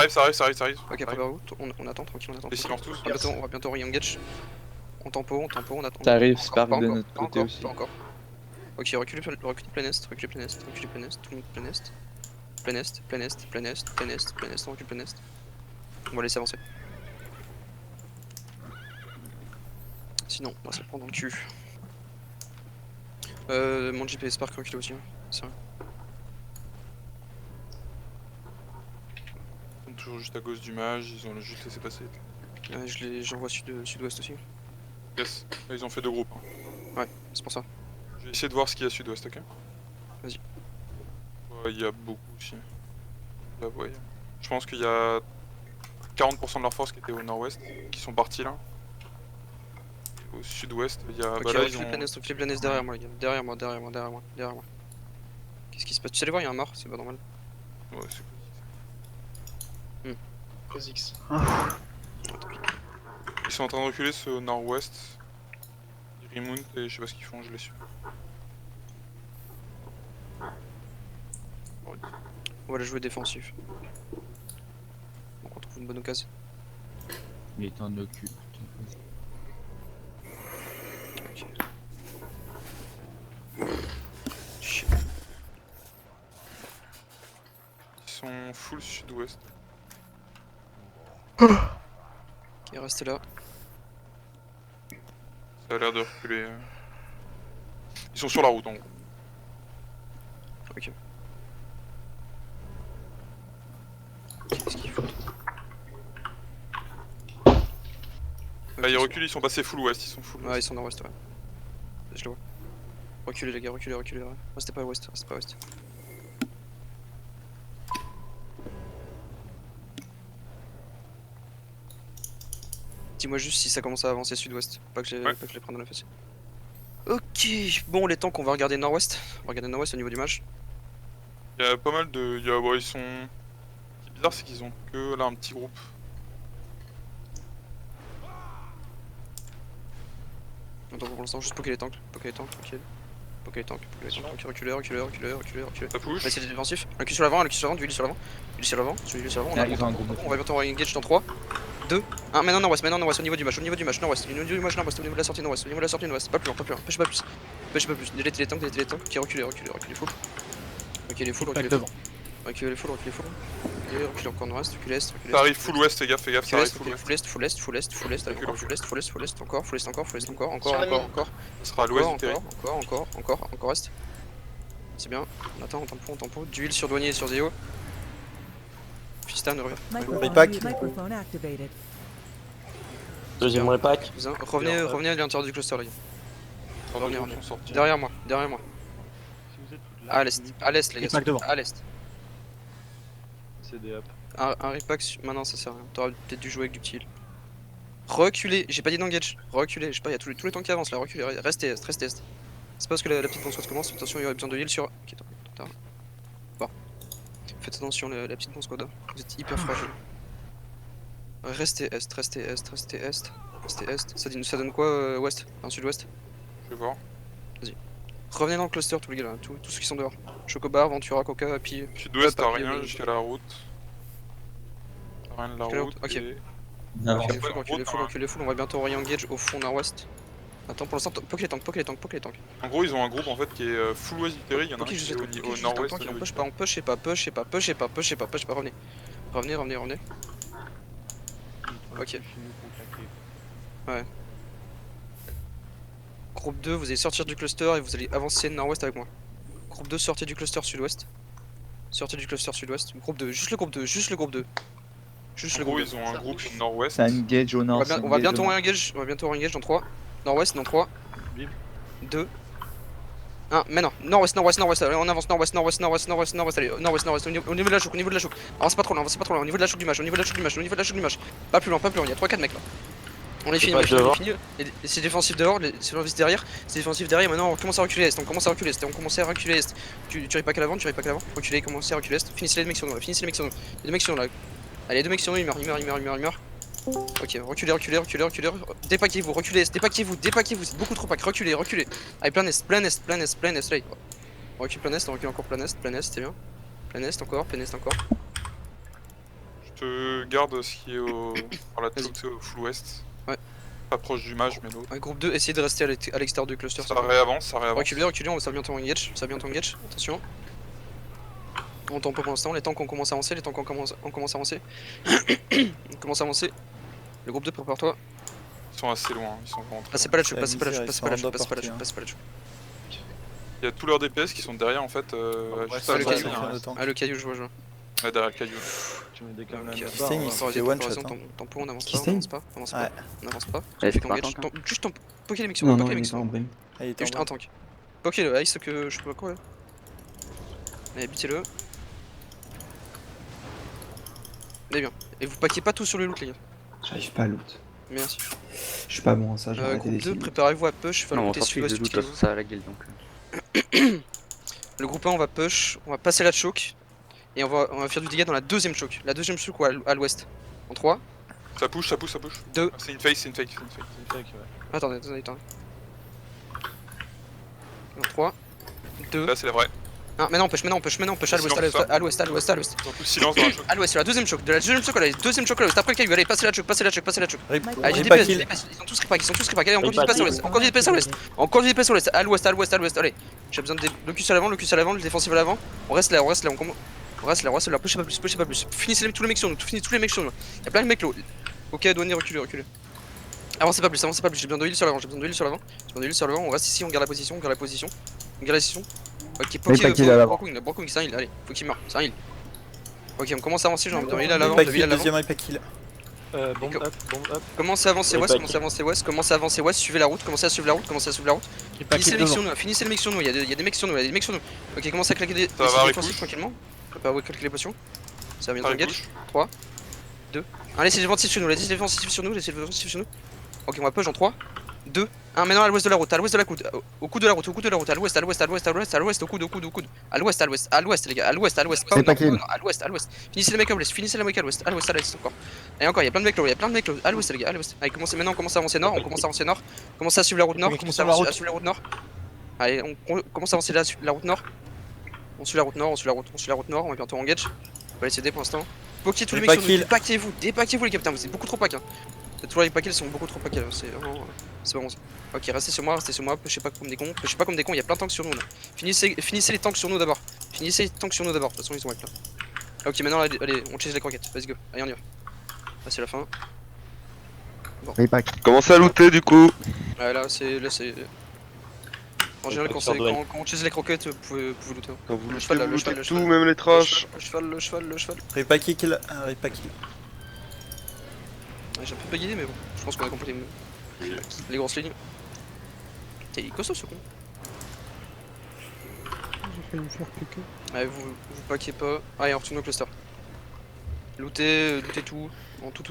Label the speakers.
Speaker 1: arrive.
Speaker 2: Ok, préparez-vous, on attend, tranquille, on attend.
Speaker 1: Les silences tous.
Speaker 2: On va bientôt re-engage. On tempo, on attend.
Speaker 3: Ça arrive,
Speaker 2: Encore,
Speaker 3: Spark
Speaker 2: pas
Speaker 3: de
Speaker 2: encore,
Speaker 3: notre
Speaker 2: pas
Speaker 3: côté
Speaker 2: encore,
Speaker 3: aussi.
Speaker 2: pas encore. Ok, reculez plein est, tout le monde plein est. On recule plein est. On va laisser avancer. Sinon, on va se prendre dans le cul. Mon JP Spark recule aussi, hein. C'est vrai.
Speaker 1: Ils sont toujours juste à gauche du mage, ils ont juste laissé passer.
Speaker 2: J'envoie sud-ouest aussi.
Speaker 1: Yes, là, ils ont fait 2 groupes. Hein.
Speaker 2: Ouais, c'est pour ça.
Speaker 1: Je vais essayer de voir ce qu'il y a sud-ouest, ok?
Speaker 2: Vas-y.
Speaker 1: Ouais, il y a beaucoup aussi. Là, ouais. Je pense qu'il y a 40% de leur force qui était au nord-ouest, qui sont partis là. Au sud-ouest, il y a.
Speaker 2: Ok,
Speaker 1: Bah là, ils
Speaker 2: recule
Speaker 1: ont.
Speaker 2: plein est derrière moi, les gars. Derrière moi. Qu'est-ce qui se passe? Tu sais les voir, il y a un mort, c'est pas normal.
Speaker 1: Ouais, c'est
Speaker 4: Kha'Zix.
Speaker 1: Ils sont en train de reculer au nord-ouest. Ils remontent et je sais pas ce qu'ils font, je les suis.
Speaker 2: On va la jouer défensif. Donc on trouve une bonne occasion.
Speaker 3: Il est en occupe.
Speaker 2: Ok. Shit.
Speaker 1: Ils sont full sud-ouest.
Speaker 2: Ok, restez là.
Speaker 1: Ça a l'air de reculer. Ils sont sur la route en gros.
Speaker 2: Ok. Qu'est-ce qu'il faut?
Speaker 1: Là ils reculent, ils sont passés full ouest, ils sont full
Speaker 2: Ouais,
Speaker 1: ouest.
Speaker 2: ils sont nord-ouest, ouais. Je le vois. Reculez les gars, reculez. Ouais. Restez pas à ouest, Dis-moi juste si ça commence à avancer sud-ouest, pas que je les prenne dans la face. Ok, bon les tanks on va regarder nord-ouest. On va regarder nord-ouest au niveau du match.
Speaker 1: Il y a pas mal de. Ouais, ils sont. Ce qui est bizarre, c'est qu'ils ont que là un petit groupe.
Speaker 2: Attends pour l'instant juste poker les tanks, tranquille. Poker les tanks, ok, reculez.
Speaker 1: Ça
Speaker 2: On va
Speaker 1: push.
Speaker 2: essayer de défensif. Un cul sur l'avant, du heal sur l'avant. On
Speaker 3: Arrive en groupe.
Speaker 2: va bientôt engage dans 3, 2, 1. Maintenant nord-ouest, au niveau du match, nord-ouest, au niveau de la sortie nord-ouest, pas plus loin, pêche pas plus. Délaitez les tanks, ok, reculez full. Reculez full. Reculez full. Reculez encore nord-ouest, reculez est.
Speaker 1: Ça arrive full ouest, fais gaffe, ça arrive full ouest.
Speaker 2: Full est, full est, encore.
Speaker 1: Ça sera à l'ouest du terrain.
Speaker 2: Encore est. C'est bien, on attend, on tempo. Du heal sur douanier et sur Zeo. Fistan,
Speaker 5: Microphone activated.
Speaker 4: Deuxième repack.
Speaker 2: Revenez à l'intérieur du cluster, les gars.
Speaker 1: Revenez.
Speaker 2: Derrière moi. À l'est, les gars.
Speaker 6: Repack devant.
Speaker 2: À l'est.
Speaker 6: CD up.
Speaker 2: Un repack, maintenant ça sert à rien. T'aurais peut-être dû jouer avec du petit heal. Reculez, j'ai pas dit d'engage. Reculez, je sais pas, y'a tous les tanks qui avancent là. Reculez, restez est. C'est parce que la petite ponce commence. Attention, il y aurait besoin de heal sur. Ok, attends. Bon. Faites attention, la petite ponce squad. Vous êtes hyper fragile. Restez est. Ça donne quoi, ouest? Enfin, sud-ouest?
Speaker 1: Je vais voir.
Speaker 2: Revenez dans le cluster, tous les gars là. Tous ceux qui sont dehors. Chocobar, Ventura, Coca, puis.
Speaker 1: Sud-ouest, t'as
Speaker 2: Hop,
Speaker 1: rien
Speaker 2: puis-
Speaker 1: jusqu'à la route. T'as rien de la
Speaker 2: Jusqu'à la
Speaker 1: route.
Speaker 2: route, ok.
Speaker 1: et-
Speaker 3: Non,
Speaker 2: Reculez full, on va bientôt re-engage au fond nord-ouest. Attends, pour l'instant, poke les tanks.
Speaker 1: En gros, ils ont un groupe en fait qui est full ouest du terrain. Il y en a un
Speaker 2: Ok,
Speaker 1: qui
Speaker 2: je
Speaker 1: est au nord-ouest. au
Speaker 2: on
Speaker 1: niveau
Speaker 2: push
Speaker 1: du
Speaker 2: pas, push pas, revenez. Ok. Ouais. Groupe 2, vous allez sortir du cluster et vous allez avancer nord-ouest avec moi. Groupe 2, sortez du cluster sud-ouest. Groupe 2, juste le groupe 2.
Speaker 1: En gros, ils ont un groupe nord-ouest.
Speaker 3: ça engage au nord.
Speaker 2: On va bientôt re-engage dans 3. Nord-ouest dans 3,
Speaker 6: Bim.
Speaker 2: 2, 1. Maintenant, nord-ouest, allez, on avance, nord-ouest, allez, nord-ouest, au niveau de la chouk, Avance pas trop loin, au niveau de la chouk du match, Pas plus loin, il y a 3-4 mecs là. On est fini, et c'est défensif dehors, c'est défensif derrière, maintenant on commence à reculer est, Tu repack à l'avant, reculez, commencez à reculer est, finissez les mecs sur nous, il y a 2 mecs sur nous là. Allez, 2 mecs sur nous, il meurt. Ok, reculez, dépaquez-vous, c'est beaucoup trop pack, reculez. Allez, plein est, là. On recule plein est, encore plein est, c'est bien. Plein est encore.
Speaker 1: Je te garde ce qui est au... par la
Speaker 2: Vas-y.
Speaker 1: choke, au full west.
Speaker 2: Ouais.
Speaker 1: Pas proche du mage, mais l'autre.
Speaker 2: Ouais, groupe 2, essayez de rester à l'extérieur du cluster.
Speaker 1: Ça réavance, ça réavance.
Speaker 2: Reculez, reculez, on va bientôt engage. Ça va bientôt engage. Attention. On tente pas pour l'instant. Les tanks on commence à avancer. Les tanks on commence à avancer. On commence à avancer. Le groupe 2, prépare-toi.
Speaker 1: Ils sont assez loin, ils sont vraiment très
Speaker 2: Passez
Speaker 1: loin.
Speaker 2: pas la choke,
Speaker 6: La
Speaker 2: passez pas la
Speaker 6: misère,
Speaker 2: choke,
Speaker 6: ils
Speaker 2: passez
Speaker 6: sont
Speaker 2: pas la
Speaker 6: en
Speaker 2: choke, passez pas la
Speaker 6: portée,
Speaker 2: choke,
Speaker 6: hein.
Speaker 2: passez pas la choke.
Speaker 1: Il y a tous leurs DPS qui sont derrière en fait, juste à
Speaker 2: le
Speaker 1: la
Speaker 2: caillou.
Speaker 1: caillou.
Speaker 2: Ah, le caillou, je vois.
Speaker 1: Ouais, derrière le caillou.
Speaker 4: Tu mets des câbles
Speaker 2: Ok.
Speaker 4: là-bas.
Speaker 6: Stain, il
Speaker 4: hein.
Speaker 6: se fait one shot. hein.
Speaker 2: Tempo, on avance
Speaker 7: Qui
Speaker 2: pas, on
Speaker 7: stain
Speaker 2: avance pas, on avance pas.
Speaker 6: Ouais.
Speaker 2: On avance pas.
Speaker 7: Ouais, c'est
Speaker 2: Engage.
Speaker 7: pas un tank, hein.
Speaker 2: Juste poker les mixons,
Speaker 7: Non,
Speaker 2: poker
Speaker 7: non,
Speaker 2: les
Speaker 7: il est pas en
Speaker 2: mixons.
Speaker 7: brim.
Speaker 6: Ah, il est en
Speaker 2: Juste
Speaker 6: bas.
Speaker 2: un tank. Poker le ice que je sais pas quoi là. Allez, butez-le. Allez bien. Et vous paquez pas tout sur le loot les gars.
Speaker 7: J'arrive pas à loot.
Speaker 2: Merci.
Speaker 7: Je suis pas bon à ça, j'ai arrêté
Speaker 2: Groupe 2,
Speaker 7: d'essayer.
Speaker 2: préparez-vous à push, faire
Speaker 7: Non,
Speaker 2: le
Speaker 7: on
Speaker 2: côté
Speaker 7: s'en fiche de
Speaker 2: sud-ouest
Speaker 7: loot, de toute façon, ça à la guilde donc.
Speaker 2: Le groupe 1 on va push, on va passer la choke. Et on va faire du dégât dans la deuxième choke. La deuxième choke ou à l'ouest. En 3.
Speaker 1: Ça push, ça push, ça push.
Speaker 2: Deux.
Speaker 1: C'est une fake, c'est une fake, c'est une fake.
Speaker 4: C'est fake, ouais.
Speaker 2: Attendez. En 3. 2.
Speaker 1: Là c'est la vraie.
Speaker 2: Ah, maintenant on push à l'ouest, à l'ouest.
Speaker 1: Ils ont tous silence dans la choke.
Speaker 2: À l'ouest, c'est la deuxième choke. De la deuxième choke à la deuxième choke à l'ouest. Après le caillou, allez, passez la choke.
Speaker 6: Rip,
Speaker 2: Allez, j'ai
Speaker 6: Ripa
Speaker 2: DPS,
Speaker 6: kill.
Speaker 2: DPS, ils sont tous repack, allez, encore du
Speaker 4: Ripa
Speaker 2: DPS à
Speaker 4: kill.
Speaker 2: l'ouest, encore du DPS à l'ouest, encore du DPS à l'ouest, à l'ouest, allez. J'ai besoin de le cul à l'avant, le défensif à l'avant. On reste là, on reste là, pushez pas plus. Finissez tous les mecs sur nous, finissez tous les mecs sur nous. Y'a plein de mecs là. Ok, douanier, reculez. Avancez pas plus, j'ai besoin de heal sur l'avant, on reste ici, on garde la position. Ok, Brockwing, c'est un heal, allez, faut qu'il meure, c'est un heal. Ok, on commence à avancer, j'ai envie de heal à l'avant,
Speaker 6: Ripa
Speaker 2: de heal
Speaker 6: kill,
Speaker 2: à l'avant.
Speaker 6: deuxième Ripa kill.
Speaker 4: Bomb up.
Speaker 2: Commencez à avancer
Speaker 4: Ripa
Speaker 2: commencez à avancer west, suivez la route, commencez à suivre la route. Finissez les mecs sur nous, il y a des mecs sur nous, Ok, commencez à claquer des
Speaker 1: Ça va avoir les
Speaker 2: défensifs
Speaker 1: couches.
Speaker 2: tranquillement. Préparez-vous à claquer les potions. Ça va bientôt
Speaker 1: Par les
Speaker 2: engage.
Speaker 1: couches.
Speaker 2: Allez, c'est défensif sur nous, Ok, on va push en 3, 2, 1, maintenant à l'ouest de la route, au coude de la route, à l'ouest, au coude. À l'ouest les gars, à l'ouest, pas au nord, à l'ouest. Finissez les mecs à l'ouest, à l'est encore. Et encore, il y a plein de mecs là, à l'ouest les gars, à l'ouest. Allez, maintenant on commence à avancer nord, commencez à suivre la route nord, Allez, on commence à avancer la route nord. On suit la route nord, on va bientôt engage. On va laisser aider pour l'instant. Pokez tous les mecs sur nous, dépaquez-vous les capitains, vous êtes beaucoup trop pack hein. Tous les paquets sont beaucoup trop paquets là, c'est vraiment... C'est pas bon ça. Ok, restez sur moi, pushez pas comme des cons, il y a plein de tanks sur nous là. Finissez les tanks sur nous d'abord, de toute façon ils sont avec là. Ok, maintenant allez, on chase les croquettes, let's go, allez on y va. Là c'est la fin.
Speaker 8: Commencez à looter du coup.
Speaker 2: Ouais là c'est... En général quand on chase les croquettes, vous pouvez looter.
Speaker 8: Quand vous
Speaker 2: Le
Speaker 8: lootez,
Speaker 2: cheval,
Speaker 8: vous
Speaker 2: le
Speaker 8: lootez
Speaker 2: cheval,
Speaker 8: tout,
Speaker 2: le
Speaker 8: même les trash.
Speaker 2: Le cheval.
Speaker 6: Ripa kill, Ripa kill.
Speaker 2: Ouais, j'ai un peu bugué mais bon, je pense qu'on a compris les grosses lignes. T'es costaud ce con. Ouais, vous paquez pas. Allez, on retourne au cluster. Lootez tout. En tout.